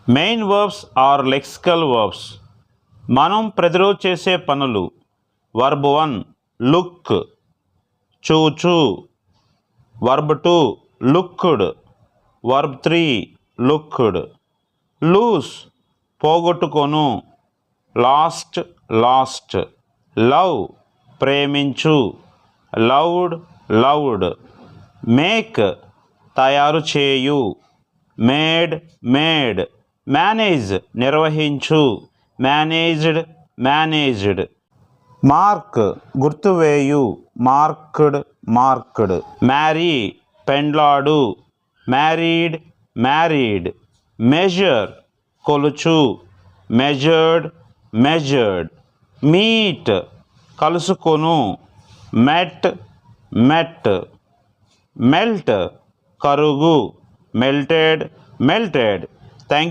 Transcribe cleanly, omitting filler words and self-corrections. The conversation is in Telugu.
Main verbs are lexical verbs. మనం ప్రతిరోజు చేసే పనులు. వర్బ్ 1 లుక్ చూచు. Verb 2 looked. Verb 3 looked. Lose పోగొట్టుకొను. Lost lost. లవ్ ప్రేమించు. Loved loved. మేక్ తయారు చేయు. Made made. మేనేజ్ నిర్వహించు. Managed managed. మార్క్ గుర్తువేయు. Marked marked. మ్యారీ పెండ్లాడు. Married married. మెజర్ కొలుచు. Measured measured. మీట్ కలుసుకొను. Met met. మెల్ట్ కరుగు. Melted melted. Thank you.